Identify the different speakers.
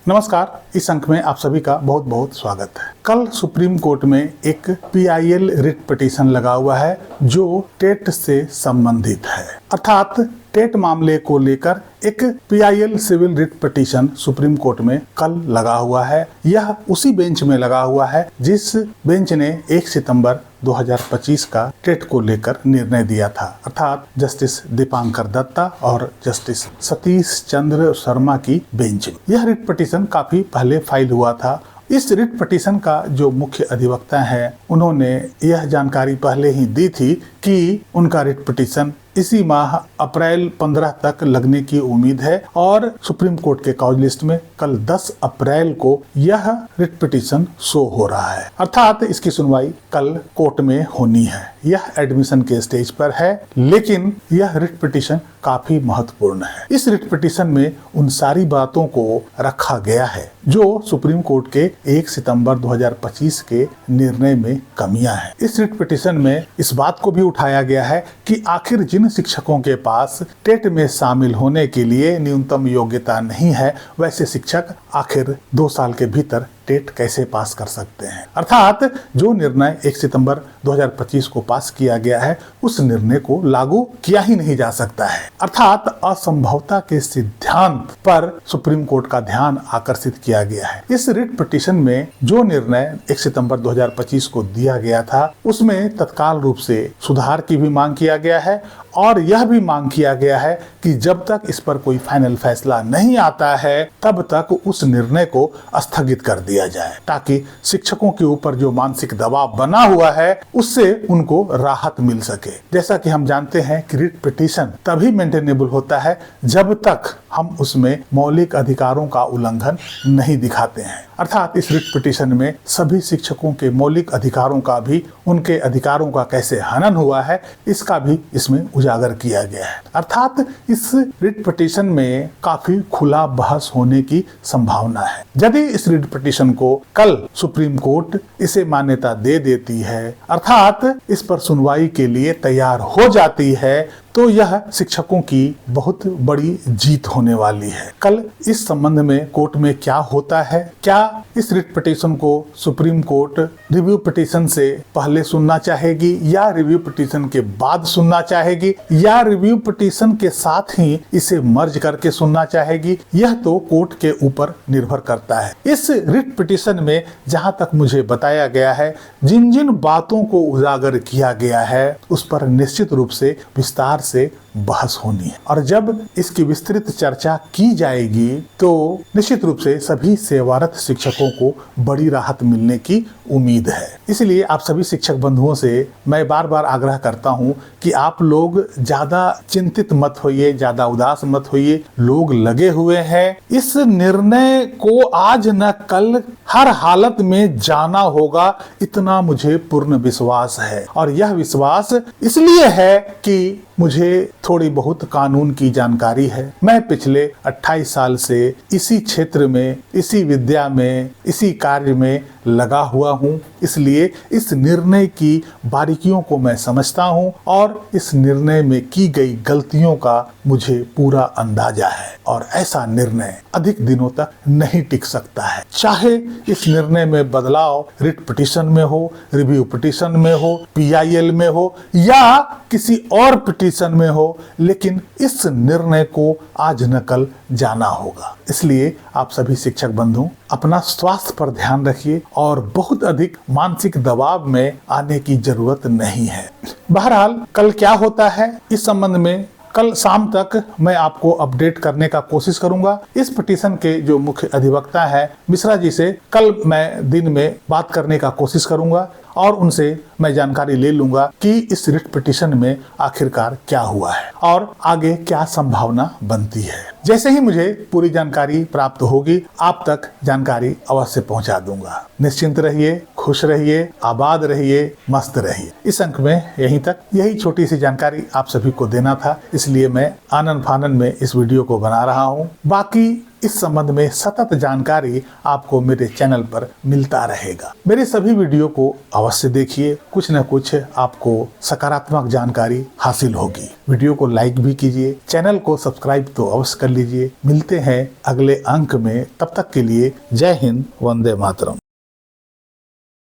Speaker 1: नमस्कार, इस अंक में आप सभी का बहुत बहुत स्वागत है। कल सुप्रीम कोर्ट में एक PIL रिट पिटीशन लगा हुआ है जो टेट से संबंधित है। अर्थात टेट मामले को लेकर एक PIL civil writ petition supreme court में कल लगा हुआ है। यह उसी बेंच में लगा हुआ है जिस बेंच ने 1 सितंबर 2025 का टेट को लेकर निर्णय दिया था, अर्थात जस्टिस दीपांकर दत्ता और जस्टिस सतीश चंद्र शर्मा की बेंच। यह रिट पिटीशन काफी पहले फाइल हुआ था। इस रिट पिटीशन का जो मुख्य अधिवक्ता है उन्होंने यह जानकारी पहले ही दी थी कि उनका रिट पिटीशन इसी माह अप्रैल 15 तक लगने की उम्मीद है और सुप्रीम कोर्ट के कॉज लिस्ट में कल 10 अप्रैल को यह रिट पिटीशन शो हो रहा है, अर्थात इसकी सुनवाई कल कोर्ट में होनी है। यह एडमिशन के स्टेज पर है, लेकिन यह रिट पिटीशन काफी महत्वपूर्ण है। इस रिट पिटीशन में उन सारी बातों को रखा गया है जो सुप्रीम कोर्ट के 1 सितंबर 2025 के निर्णय में कमियां हैं। इस रिट पिटीशन में इस बात को भी उठाया गया है कि आखिर जिन शिक्षकों के पास टेट में शामिल होने के लिए न्यूनतम योग्यता नहीं है, वैसे शिक्षक आखिर 2 साल के भीतर टेट कैसे पास कर सकते हैं। अर्थात जो निर्णय 1 सितंबर 2025 को पास किया गया है उस निर्णय को लागू किया ही नहीं जा सकता है। अर्थात असंभवता के सिद्धांत पर सुप्रीम कोर्ट का ध्यान आकर्षित किया गया है। इस रिट पिटीशन में जो निर्णय 1 सितंबर 2025 को दिया गया था उसमें तत्काल रूप से सुधार की भी मांग किया गया है और यह भी मांग किया गया है कि जब तक इस पर कोई फाइनल फैसला नहीं आता है तब तक उस निर्णय को स्थगित कर दिया जाए, ताकि शिक्षकों के ऊपर जो मानसिक दबाव बना हुआ है उससे उनको राहत मिल सके। जैसा कि हम जानते हैं कि रिट पिटीशन तभी मेंटेनेबल होता है जब तक हम उसमें मौलिक अधिकारों का उल्लंघन नहीं दिखाते हैं। अर्थात इस रिट पिटीशन में सभी शिक्षकों के मौलिक अधिकारों का भी, उनके अधिकारों का कैसे हनन हुआ है इसका भी इसमें उजागर किया गया है। अर्थात इस रिट पिटीशन में काफी खुला बहस होने की संभावना है। यदि इस रिट पिटीशन को कल सुप्रीम कोर्ट इसे मान्यता दे देती है, अर्थात इस पर सुनवाई के लिए तैयार हो जाती है, तो यह शिक्षकों की बहुत बड़ी जीत होने वाली है। कल इस संबंध में कोर्ट में क्या होता है, क्या इस रिट पिटीशन को सुप्रीम कोर्ट रिव्यू पिटीशन से पहले सुनना चाहेगी या रिव्यू पिटीशन के बाद सुनना चाहेगी या रिव्यू पिटीशन के साथ ही इसे मर्ज करके सुनना चाहेगी, यह तो कोर्ट के ऊपर निर्भर करता है। इस रिट पिटीशन में जहां तक मुझे बताया गया है, जिन जिन बातों को उजागर किया गया है उस पर निश्चित रूप से विस्तार से बहस होनी है और जब इसकी विस्तृत चर्चा की जाएगी तो निश्चित रूप से सभी सेवारत शिक्षकों को बड़ी राहत मिलने की उम्मीद है। इसलिए आप सभी शिक्षक बंधुओं से मैं बार बार आग्रह करता हूं कि आप लोग ज्यादा चिंतित मत होइए, ज्यादा उदास मत होइए। लोग लगे हुए हैं, इस निर्णय को आज न कल हर हालत में जाना होगा, इतना मुझे पूर्ण विश्वास है। और यह विश्वास इसलिए है कि मुझे थोड़ी बहुत कानून की जानकारी है। मैं पिछले 28 साल से इसी क्षेत्र में, इसी विद्या में, इसी कार्य में लगा हुआ हूँ, इसलिए इस निर्णय की बारीकियों को मैं समझता हूँ और इस निर्णय में की गई गलतियों का मुझे पूरा अंदाजा है और ऐसा निर्णय अधिक दिनों तक नहीं टिक सकता है। चाहे इस निर्णय में बदलाव रिट पिटीशन में हो, रिव्यू पिटीशन में हो, PIL में हो या किसी और पिटीशन में हो, लेकिन इस निर्णय को आज न कल जाना होगा। इसलिए आप सभी शिक्षक बंधु अपना स्वास्थ्य पर ध्यान रखिए और बहुत अधिक मानसिक दबाव में आने की जरूरत नहीं है। बहरहाल कल क्या होता है इस संबंध में कल शाम तक मैं आपको अपडेट करने का कोशिश करूंगा। इस पिटीशन के जो मुख्य अधिवक्ता है मिश्रा जी से कल मैं दिन में बात करने का कोशिश करूंगा और उनसे मैं जानकारी ले लूंगा कि इस रिट पिटीशन में आखिरकार क्या हुआ है और आगे क्या संभावना बनती है। जैसे ही मुझे पूरी जानकारी प्राप्त होगी आप तक जानकारी अवश्य पहुंचा दूंगा। निश्चिंत रहिए, खुश रहिए, आबाद रहिए, मस्त रहिए। इस अंक में यहीं तक, यही छोटी सी जानकारी आप सभी को देना था, इसलिए मैं आनन फानन में इस वीडियो को बना रहा हूँ। बाकी इस संबंध में सतत जानकारी आपको मेरे चैनल पर मिलता रहेगा। मेरे सभी वीडियो को अवश्य देखिए, कुछ न कुछ आपको सकारात्मक जानकारी हासिल होगी। वीडियो को लाइक भी कीजिए, चैनल को सब्सक्राइब तो अवश्य कर लीजिए। मिलते हैं अगले अंक में, तब तक के लिए जय हिंद, वंदे मातरम।